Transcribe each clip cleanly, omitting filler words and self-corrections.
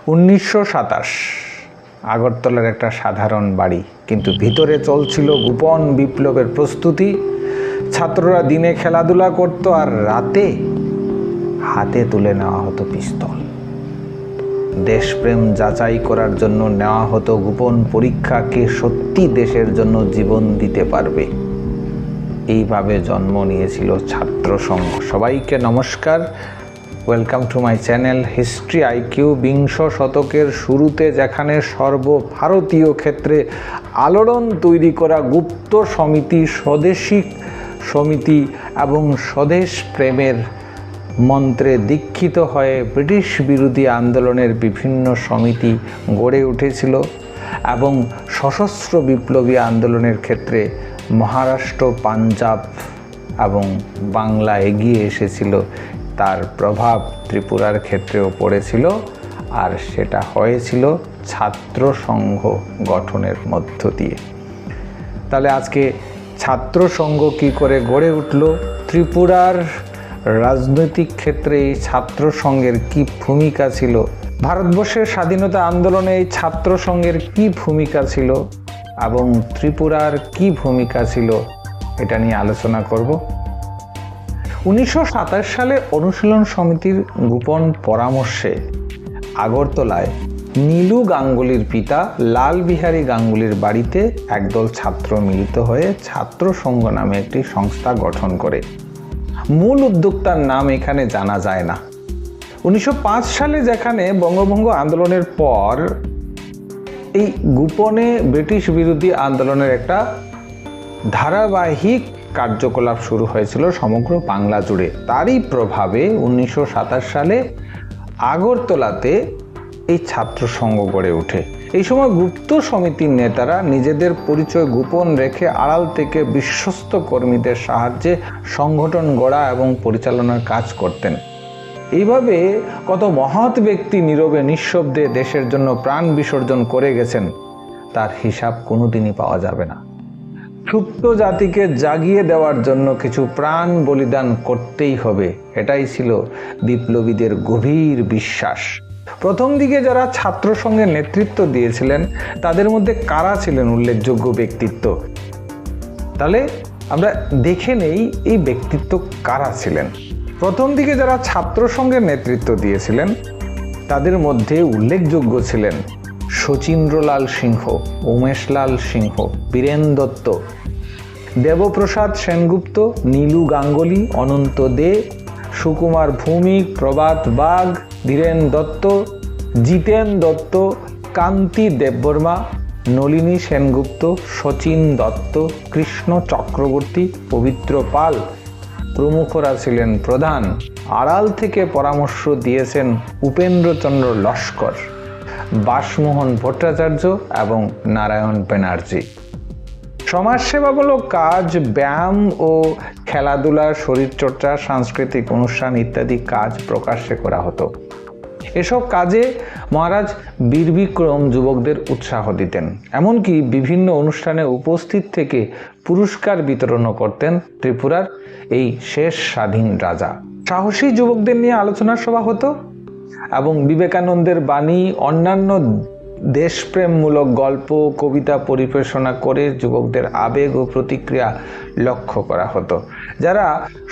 1927 আগরতলার একটা সাধারণ বাড়ি, কিন্তু ভিতরে চলছিল গোপন বিপ্লবের প্রস্তুতি। ছাত্ররা দিনে খেলাধুলা করত আর রাতে হাতে তুলে নেওয়া হতো পিস্তল। দেশপ্রেম যাচাই করার জন্য নেওয়া হতো গোপন পরীক্ষা, কে সত্যি দেশের জন্য জীবন দিতে পারবে। এইভাবে জন্ম নিয়েছিল ছাত্র সংঘ। সবাইকে নমস্কার, welcome to my channel history IQ. বিংশ শতকের শুরুতে যেখানে সর্বভারতীয় ক্ষেত্রে আলোড়ন তৈরি করা গুপ্ত সমিতি, স্বদেশী সমিতি এবং স্বদেশ প্রেমের মন্ত্রে দীক্ষিত হয়ে ব্রিটিশ বিরোধী আন্দোলনের বিভিন্ন সমিতি গড়ে উঠেছিল এবং সশস্ত্র বিপ্লবী আন্দোলনের ক্ষেত্রে মহারাষ্ট্র, পাঞ্জাব এবং বাংলা এগিয়ে এসেছিল। তার প্রভাব ত্রিপুরার ক্ষেত্রেও পড়েছিল, আর সেটা হয়েছিল ছাত্র সংঘ গঠনের মধ্য দিয়ে। তাহলে আজকে ছাত্র সংঘ কী করে গড়ে উঠল, ত্রিপুরার রাজনৈতিক ক্ষেত্রে এই ছাত্র সংঘের কী ভূমিকা ছিল, ভারতবর্ষের স্বাধীনতা আন্দোলনে এই ছাত্র সংঘের কী ভূমিকা ছিল এবং ত্রিপুরার কী ভূমিকা ছিল, এটা নিয়ে আলোচনা করব। 1927 সালে অনুশীলন সমিতির গোপন পরামর্শে আগরতলায় নীলু গাঙ্গুলির পিতা লাল বিহারী গাঙ্গুলির বাড়িতে একদল ছাত্র মিলিত হয়ে ছাত্র সংঘ নামে একটি সংস্থা গঠন করে। মূল উদ্যোক্তার নাম এখানে জানা যায় না। 1905 সালে যেখানে বঙ্গভঙ্গ আন্দোলনের পর এই গোপনে ব্রিটিশ বিরোধী আন্দোলনের একটা ধারাবাহিক কার্যকলাপ শুরু হয়েছিল সমগ্র বাংলা জুড়ে, তারই প্রভাবে 1927 সালে আগরতলাতে এই ছাত্র সংঘ গড়ে ওঠে। এই সময় গুপ্ত সমিতির নেতারা নিজেদের পরিচয় গোপন রেখে আড়াল থেকে বিশ্বস্ত কর্মীদের সাহায্যে সংগঠন গড়া এবং পরিচালনার কাজ করতেন। এইভাবে কত মহৎ ব্যক্তি নীরবে নিঃশব্দে দেশের জন্য প্রাণ বিসর্জন করে গেছেন, তার হিসাব কোনোদিনই পাওয়া যাবে না। সুপ্ত জাতিকে জাগিয়ে দেওয়ার জন্য কিছু প্রাণ বলিদান করতেই হবে, এটাই ছিল বিপ্লবীদের গভীর বিশ্বাস। প্রথম দিকে যারা ছাত্র সংঘের নেতৃত্ব দিয়েছিলেন তাদের মধ্যে কারা ছিলেন উল্লেখযোগ্য ব্যক্তিত্ব, তাহলে আমরা দেখে নেই এই ব্যক্তিত্ব কারা ছিলেন। প্রথম দিকে যারা ছাত্র সংঘের নেতৃত্ব দিয়েছিলেন তাদের মধ্যে উল্লেখযোগ্য ছিলেন শচীন্দ্রলাল সিংহ, উমেশলাল সিংহ, বীরেন দত্ত, দেবপ্রসাদ সেনগুপ্ত, নীলু গাঙ্গুলি, অনন্ত দে, সুকুমার ভৌমিক, প্রভাত বাগ, ধীরেন দত্ত, জিতেন দত্ত, কান্তি দেববর্মা, নলিনী সেনগুপ্ত, শচীন দত্ত, কৃষ্ণ চক্রবর্তী, পবিত্র পাল প্রমুখরা ছিলেন প্রধান। আড়াল থেকে পরামর্শ দিয়েছেন উপেন্দ্রচন্দ্র লস্কর, বাসমোহন ভট্টাচার্য এবং নারায়ণ ব্যানার্জি। সমাজসেবামূলক কাজ, ব্যায়াম ও খেলাধুলা, শরীরচর্চা, সাংস্কৃতিক অনুষ্ঠান ইত্যাদি কাজ প্রকাশ্যে করা হতো। এসব কাজে মহারাজ বীরবিক্রম যুবকদের উৎসাহ দিতেন, এমনকি বিভিন্ন অনুষ্ঠানে উপস্থিত থেকে পুরস্কার বিতরণও করতেন ত্রিপুরার এই শেষ স্বাধীন রাজা। সাহসী যুবকদের নিয়ে আলোচনা সভা হতো এবং বিবেকানন্দের বাণী, অন্যান্য দেশপ্রেমমূলক গল্প, কবিতা পরিবেশনা করে যুবকদের আবেগ ও প্রতিক্রিয়া লক্ষ্য করা হতো। যারা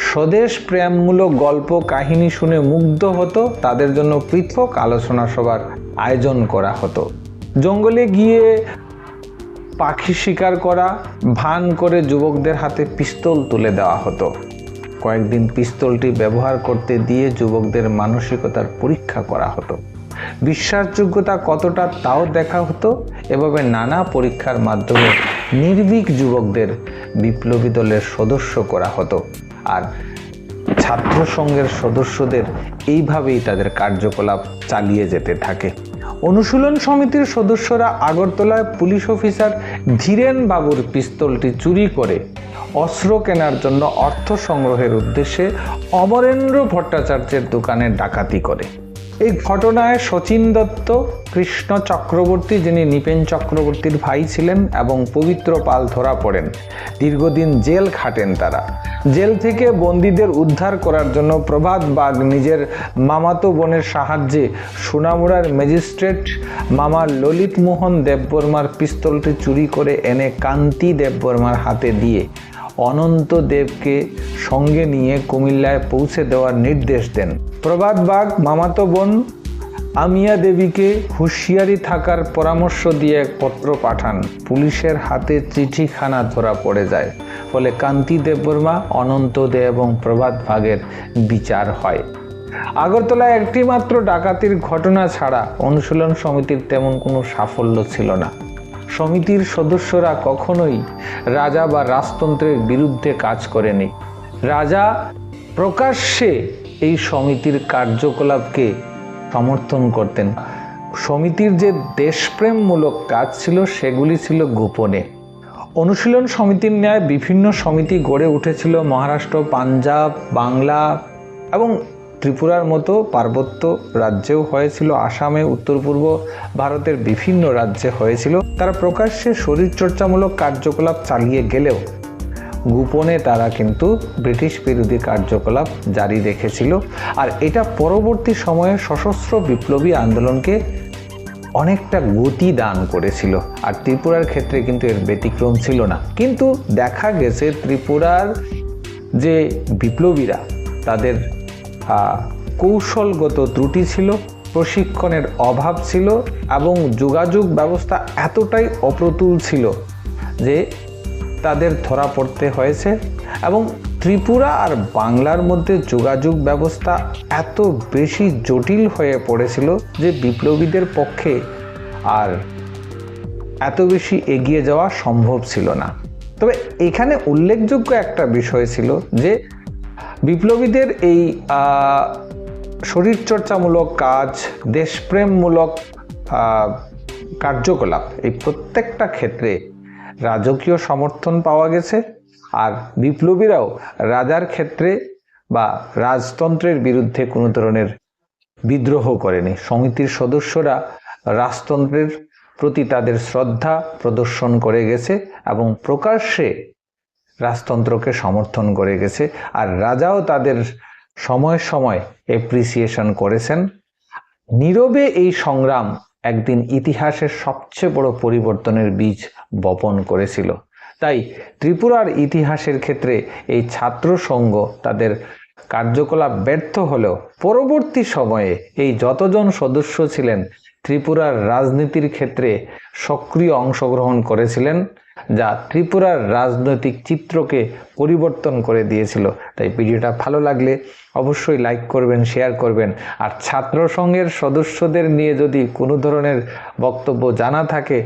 স্বদেশ প্রেমমূলক গল্প কাহিনী শুনে মুগ্ধ হতো তাদের জন্য পৃথক আলোচনা সভার আয়োজন করা হতো। জঙ্গলে গিয়ে পাখি শিকার করা ভান করে যুবকদের হাতে পিস্তল তুলে দেওয়া হতো। কয়েকদিন পিস্তলটি ব্যবহার করতে দিয়ে যুবকদের মানসিকতার পরীক্ষা করা হতো। বিশ্বাসযোগ্যতা কতটা তাও দেখা হতো। এভাবে নানা পরীক্ষার মাধ্যমে নির্ভীক যুবকদের বিপ্লবী দলের সদস্য করা হতো, আর ছাত্র সংঘের সদস্যদের এইভাবেই তাদের কার্যকলাপ চালিয়ে যেতে থাকে। অনুশীলন সমিতির সদস্যরা আগরতলায় পুলিশ অফিসার ধীরেন বাবুর পিস্তলটি চুরি করে অস্ত্র কেনার জন্য অর্থ সংগ্রহের উদ্দেশ্যে অমরেন্দ্র ভট্টাচার্যের দোকানে ডাকাতি করে। এই ঘটনায় শচীন দত্ত, কৃষ্ণ চক্রবর্তী যিনি নৃপেন চক্রবর্তীর ভাই ছিলেন এবং পবিত্র পাল ধরা পড়েন। দীর্ঘদিন জেল খাটেন তারা। জেল থেকে বন্দীদের উদ্ধার করার জন্য প্রভাত বাগ নিজের মামাতো বোনের সাহায্যে সোনামুড়ার ম্যাজিস্ট্রেট মামা ললিত মোহন দেববর্মার পিস্তলটি চুরি করে এনে কান্তি দেববর্মার হাতে দিয়ে অনন্ত দেবকে সঙ্গে নিয়ে কুমিল্লায় পৌঁছে দেওয়ার নির্দেশ দেন। প্রভাত বাগ মামাতো বোন আমিয়া দেবীকে হুঁশিয়ারি থাকার পরামর্শ দিয়ে এক পত্র পাঠান। পুলিশের হাতে চিঠিখানা ধরা পড়ে যায়। ফলে কান্তি দেববর্মা, অনন্ত দে এবং প্রভাত বাগের বিচার হয়। আগরতলায় একটি মাত্র ডাকাতির ঘটনা ছাড়া অনুশীলন সমিতির তেমন কোনো সাফল্য ছিল না। সমিতির সদস্যরা কখনোই রাজা বা রাজতন্ত্রের বিরুদ্ধে কাজ করেনি। রাজা প্রকাশ্যে এই সমিতির কার্যকলাপকে সমর্থন করতেন। সমিতির যে দেশপ্রেমমূলক কাজ ছিল সেগুলি ছিল গোপনে। অনুশীলন সমিতির ন্যায় বিভিন্ন সমিতি গড়ে উঠেছিল মহারাষ্ট্র, পাঞ্জাব, বাংলা এবং ত্রিপুরার মতো পার্বত্য রাজ্যেও হয়েছিল, আসামে, উত্তর পূর্ব ভারতের বিভিন্ন রাজ্যে হয়েছিল। তারা প্রকাশ্যে শরীরচর্চামূলক কার্যকলাপ চালিয়ে গেলেও গোপনে তারা কিন্তু ব্রিটিশ বিরোধী কার্যকলাপ জারি রেখেছিল। আর এটা পরবর্তী সময়ে সশস্ত্র বিপ্লবী আন্দোলনকে অনেকটা গতি দান করেছিল। আর ত্রিপুরার ক্ষেত্রে কিন্তু এর ব্যতিক্রম ছিল না। কিন্তু দেখা গেছে ত্রিপুরার যে বিপ্লবীরা, তাদের কৌশলগত ত্রুটি ছিল, প্রশিক্ষণের অভাব ছিল এবং যোগাযোগ ব্যবস্থা এতটাই অপ্রতুল ছিল যে তাদের ধরা পড়তে হয়েছে। এবং ত্রিপুরা আর বাংলার মধ্যে যোগাযোগ ব্যবস্থা এত বেশি জটিল হয়ে পড়েছিল যে বিপ্লবীদের পক্ষে আর এত বেশি এগিয়ে যাওয়া সম্ভব ছিল না। তবে এখানে উল্লেখযোগ্য একটা বিষয় ছিল যে বিপ্লবীদের এই শরীরচর্চামূলক কাজ, দেশপ্রেমমূলক কার্যকলাপ, এই প্রত্যেকটা ক্ষেত্রে রাজকীয় সমর্থন পাওয়া গেছে। আর বিপ্লবীরাও রাজার ক্ষেত্রে বা রাজতন্ত্রের বিরুদ্ধে কোনো ধরনের বিদ্রোহ করেনি। সমিতির সদস্যরা রাজতন্ত্রের প্রতি তাদের শ্রদ্ধা প্রদর্শন করে গেছে এবং প্রকাশ্যে রাজতন্ত্রকে সমর্থন করে গেছে। আর রাজাও তাদের সময় সময় অ্যাপ্রিসিয়েশন করেছেন। নীরবে এই সংগ্রাম একদিন ইতিহাসের সবচেয়ে বড় পরিবর্তনের বীজ বপন করেছিল। তাই ত্রিপুরার ইতিহাসের ক্ষেত্রে এই ছাত্র সংঘ তাদের কার্যকলাপ ব্যর্থ হলেও পরবর্তী সময়ে এই যতজন সদস্য ছিলেন ত্রিপুরার রাজনীতির ক্ষেত্রে সক্রিয় অংশগ্রহণ করেছিলেন, যা ত্রিপুরার রাজনৈতিক চিত্রকে পরিবর্তন করে দিয়েছিল। তাই ভিডিওটা ভালো লাগলে অবশ্যই লাইক করবেন, শেয়ার করবেন। আর ছাত্র সংঘের সদস্যদের নিয়ে যদি কোনো ধরনের বক্তব্য জানা থাকে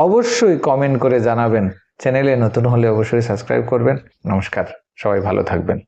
অবশ্যই কমেন্ট করে জানাবেন। চ্যানেলে নতুন হলে অবশ্যই সাবস্ক্রাইব করবেন। নমস্কার, সবাই ভালো থাকবেন।